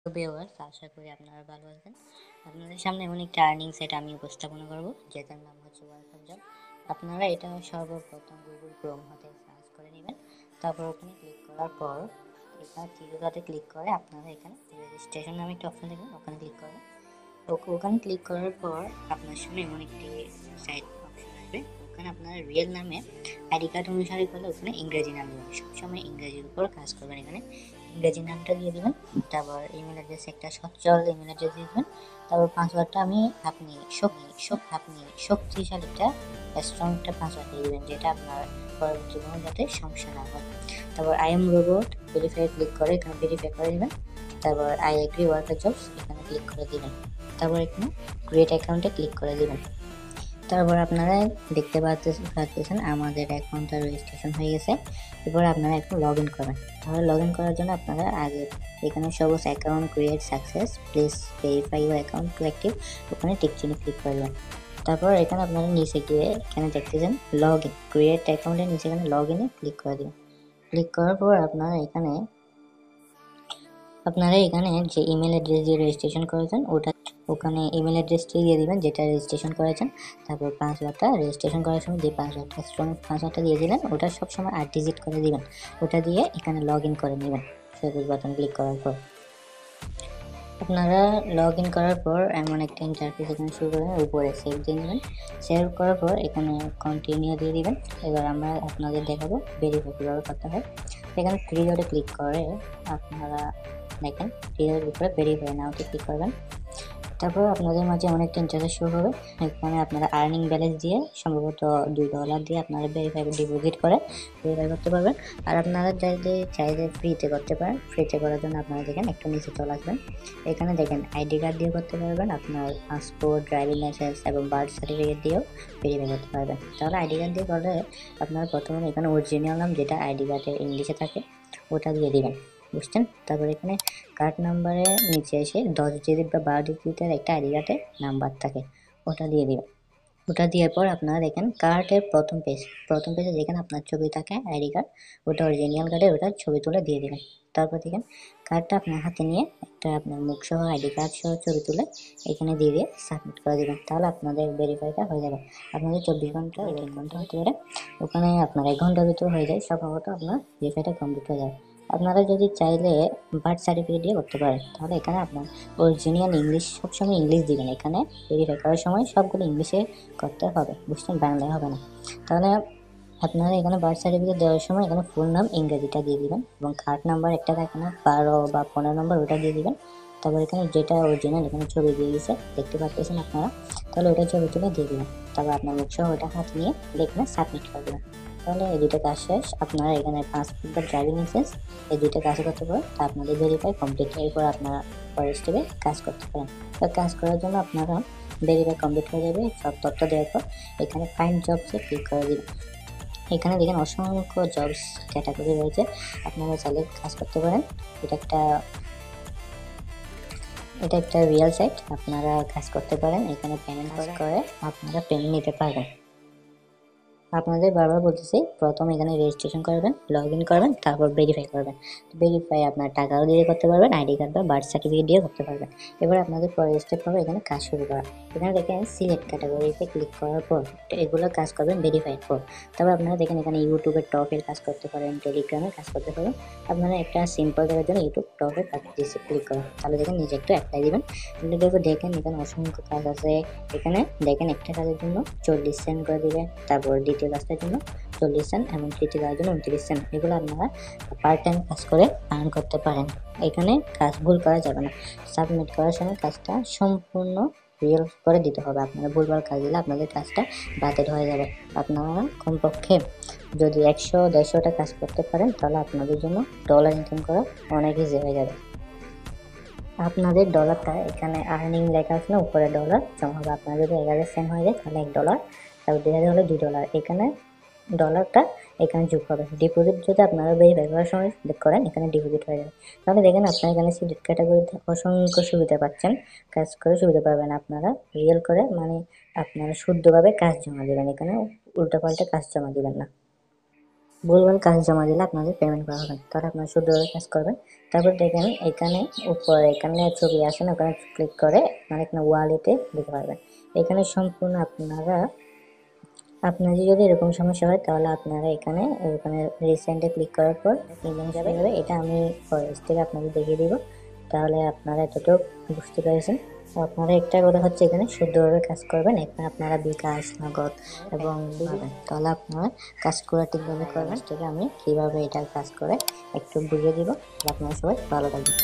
Viewers, আশা করি আপনারা ভালো আছেন। আপনাদের সামনে এমন একটা আর্নিং সেট আমি উপস্থাপন করব, যেটার নাম হচ্ছে ওয়েলকাম জব। আপনারা এটা সর্বপ্রথম গুগল ক্রোম হতে সার্চ করে নেবেন। তারপর ওখানে ক্লিক করার পর এখানে থ্রি ক্লিক করে আপনারা এখানে রেজিস্ট্রেশন নামে একটা অপশন দেখবেন, ওখানে ক্লিক করবেন। ওখানে ক্লিক করার পর আপনার সামনে এমন একটি সাইট অপশন আসবে। ওখানে আপনার রিয়েল নামে আইডি কার্ড অনুসারে করলে ওখানে ইংরেজি নাম দেবেন। সবসময় ইংরেজির উপর কাজ করবেন। এখানে ইংরেজি নামটা দিয়ে দেবেন। তারপর ইমেল অ্যাড্রেস, একটা সচ্ছল ইমেল অ্যাড্রেস দিয়ে দেবেন। তারপর পাসওয়ার্ডটা আপনি শক্তিশালী একটা স্ট্রং একটা পাসওয়ার্ড দিয়ে দেবেন, যেটা আপনার পরবর্তী কোনো যাতে সমস্যা না হয়। তারপর I am robot verify click করে এখানে ভেরিফাই করে দেবেন। তারপর আই এগ্রি ওয়ার্কার জবস এখানে ক্লিক করে দিবেন। তারপর এখানে ক্রিয়েট অ্যাকাউন্টে ক্লিক করে দিবেন। তারপর আপনারা দেখতে পাচ্ছেন আমাদের অ্যাকাউন্টটা রেজিস্ট্রেশন হয়ে গেছে। এরপর আপনারা একটু লগ ইন করবেন। তাহলে লগ ইন করার জন্য আপনারা আগে এখানে সবুজ account create success, please verify your account to active, ওখানে টিক চিহ্নে ক্লিক করবেন। তারপর এখানে আপনারা নিচে গিয়ে এখানে দেখতেছেন লগ ইন, ক্রিয়েট অ্যাকাউন্টের নিচে এখানে লগ ইনে ক্লিক করে দিন। ক্লিক করার পর আপনারা এখানে যে ইমেল অ্যাড্রেস দিয়ে রেজিস্ট্রেশন করেছেন ওখানে ইমেল অ্যাড্রেসটি দিয়ে দিবেন যেটা রেজিস্ট্রেশন করেছেন। তারপর পাসওয়ার্ডটা রেজিস্ট্রেশন করার সময় যে পাসওয়ার্ডটা দিয়ে দিলেন ওটা সবসময় 8 ডিজিট করে দিবেন। ওটা দিয়ে এখানে লগ ইন করে নেবেন। সবুজ বাটন ক্লিক করার পর আপনারা লগ ইন করার পর এমন একটা ইন্টারফেস এখানে শুরু করে উপরে সেভ দিয়ে নেবেন। সেভ করার পর এখানে কন্টিনিউ দিয়ে দিবেন। এবার আমরা আপনাদের দেখাবো ভেরিফাই কীভাবে করতে হয়। এখানে থ্রি ডটে ক্লিক করে আপনারা দেখেন থ্রি ডটের উপরে ভেরিফাই নাওতে ক্লিক করবেন। তারপর আপনাদের মাঝে অনেক ইন্টারেস্ট শো হবে। এখানে আপনারা আর্নিং ব্যালেন্স দিয়ে সম্ভবত $2 দিয়ে আপনারা ভেরিফাই ডিপোজিট করে ভেরিফাই করতে পারবেন। আর আপনারা চাইলে ফ্রিতে করতে পারেন। ফ্রিতে করার জন্য আপনারা দেখেন একটু নিচে চলে আসবেন। এখানে দেখেন আইডি কার্ড দিয়ে করতে পারবেন, আপনার পাসপোর্ট, ড্রাইভিং লাইসেন্স এবং বার্থ সার্টিফিকেট দিয়েও ভেরিফাই করতে পারবেন। তাহলে আইডি কার্ড দিয়ে করলে আপনারা প্রথমে এখানে অরিজিনাল নাম যেটা আইডি কার্ডে ইংলিশে থাকে ওটা দিয়ে দিবেন, বুঝছেন। তারপর এখানে কার্ড নাম্বারের নিচে এসে 10 ডিজিট বা 12 ডিজিটের একটা আইডি কার্ডের নাম্বার থাকে, ওটা দিয়ে দিবেন। ওটা দেওয়ার পর আপনারা দেখেন কার্ডের প্রথম পেজে যেখানে আপনার ছবি থাকে আইডি কার্ড, ওটা অরিজিনাল কার্ডে ওটা ছবি তুলে দিয়ে দিবেন। তারপর দেখেন কার্ডটা আপনার হাতে নিয়ে একটা আপনার মুখ সহ আইডি কার্ড সহ ছবি তুলে এখানে দিয়ে সাবমিট করে দেবেন। তাহলে আপনাদের ভেরিফাইটা হয়ে যাবে। আপনাদের 24 ঘন্টা 3 ঘন্টা হতে পারে, ওখানে আপনার 1 ঘন্টার ভিতরে হয়ে যায়। সম্ভবত আপনার ভেরিফাইটা কমপ্লিট হয়ে যাবে। আপনারা যদি চাইলে বার্থ সার্টিফিকেট দিয়ে করতে পারেন, তাহলে এখানে আপনার অরিজিনাল ইংলিশ, সবসময় ইংলিশ দিবেন। এখানে ভেরিফাই করার সময় সবগুলো ইংলিশে করতে হবে, বুঝছেন, বাংলায় হবে না। তাহলে আপনারা এখানে বার্থ সার্টিফিকেট দেওয়ার সময় এখানে ফুল নাম ইংরেজিটা দিয়ে দিবেন এবং কার্ড নাম্বার একটা থাকে না 12 বা 15 নম্বর, ওটা দিয়ে দিবেন। তারপর এখানে যেটা অরিজিনাল এখানে ছবি দিয়ে দিয়েছে দেখতে পাচ্ছেন আপনারা, তাহলে ওটা ছবি তুলে দিয়ে দিবেন। তারপর আপনার মুখ সহ ওটা হাত নিয়ে এখানে সাবমিট করে দেবেন। তাহলে এই দুটো কাজ শেষ। আপনারা এখানে পাসপোর্ট বা ড্রাইভিং লাইসেন্স এই দুটো কাজ করতে পারেন। তা আপনাদের ভেরিফাই কমপ্লিট। এরপর আপনারা পরের স্টেপে কাজ করতে পারেন। তো কাজ করার জন্য আপনারা ভেরিফাই কমপ্লিট হয়ে যাবে সব তথ্য দেওয়ার পর এখানে ফাইন্ড জবসে ক্লিক করে দিবেন। এখানে দেখেন অসংখ্য জবস ক্যাটাগরি রয়েছে, আপনারা চাইলে কাজ করতে পারেন। এটা একটা রিয়েল সাইট, আপনারা কাজ করতে পারেন। এখানে পেমেন্ট করে আপনারা পেমেন্ট নিতে পারবেন। আপনাদের বারবার বলতেছি, প্রথম এখানে রেজিস্ট্রেশন করবেন, লগ ইন করবেন, তারপর ভেরিফাই করবেন। ভেরিফাই আপনার টাকাও দিয়ে করতে পারবেন, আইডি কার্ড বা বার্থ সার্টিফিকেট দিয়ে করতে পারবেন। এবার আপনাদের পরের স্টেপ হবে এখানে কাজ শুরু করা। এখানে দেখেন সিলেক্ট ক্যাটাগরিতে ক্লিক করার পর এগুলো কাজ করবেন ভেরিফাইড পর। তারপর আপনারা দেখেন এখানে ইউটিউবের টপের কাজ করতে পারেন, টেলিগ্রামের কাজ করতে পারেন। আপনারা একটা সিম্পল দেওয়ার জন্য ইউটিউব টপের কাজ ক্লিক করেন, তাহলে দেখেন নিজে একটু অ্যাপ্লাই দিবেন। দেখেন এখানে অসংখ্য কাজ আছে। এখানে দেখেন একটা কাজের জন্য 40 সেন্ট করে দিবে, তারপর দ্বিতীয় কাজটার জন্য 40 সেন্ট এবং তৃতীয় কাজের জন্য 29 সেন্ট। এগুলো আপনারা পার্ট টাইম কাজ করে আর্ন করতে পারেন। এখানে কাজ ভুল করা যাবে না। সাবমিট করার সময় কাজটা সম্পূর্ণ রিয়েল করে দিতে হবে। আপনারা ভুলভাল কাজ দিলে আপনাদের কাজটা বাতিল হয়ে যাবে। আপনারা কমপক্ষে যদি 100-150টা কাজ করতে পারেন, তাহলে আপনাদের জন্য ডলার ইনকাম করা অনেক ইজি হয়ে যাবে। আপনাদের ডলারটা এখানে আর্নিং লেখা আছে না, উপরে ডলার জমা হবে। আপনার যদি 1000 সেন্ট হয়ে যায় তাহলে $1, তারপর 2000 হলে $2। এখানে ডলারটা এখানে যোগ হবে। ডিপোজিট যদি আপনারা ভেরিফাই করার সময় করেন, এখানে ডিপোজিট হয়ে যাবে। তাহলে দেখেন আপনারা এখানে সিলেক্ট ক্যাটাগরিতে অসংখ্য সুবিধা পাচ্ছেন, কাজ করে সুবিধা পাবেন। আপনারা রিয়েল করে মানে আপনারা শুদ্ধভাবে কাজ জমা দেবেন, এখানে উল্টাপাল্টা কাজ জমা দেবেন না। ভুলভাল কাজ জমা দিলে আপনাদের পেমেন্ট করা হবে, তাহলে আপনারা শুদ্ধভাবে কাজ করবেন। তারপর দেখেন এখানে উপরে এখানে ছবি আসে না, ওখানে ক্লিক করে আপনারা এখানে ওয়ালেটে দিতে পারবেন। এখানে সম্পূর্ণ আপনাদের যদি এরকম সমস্যা হয় তাহলে আপনারা এখানে রিসেন্টে ক্লিক করার পর পেমেন্ট যাবে। এটা আমি পরের থেকে আপনাদের দেখিয়ে দিব, তাহলে আপনারা এতটুকু বুঝতে পেরেছেন। আপনারা একটা কথা হচ্ছে এখানে শুদ্ধভাবে কাজ করবেন। এখানে আপনারা বিকাশ, নগদ এবং তাহলে আপনারা কাজগুলো ঠিকভাবে করবেন। থেকে আমি কীভাবে এটা কাজ করে একটু বুঝিয়ে দিব। আপনারা সবাই ভালো থাকবেন।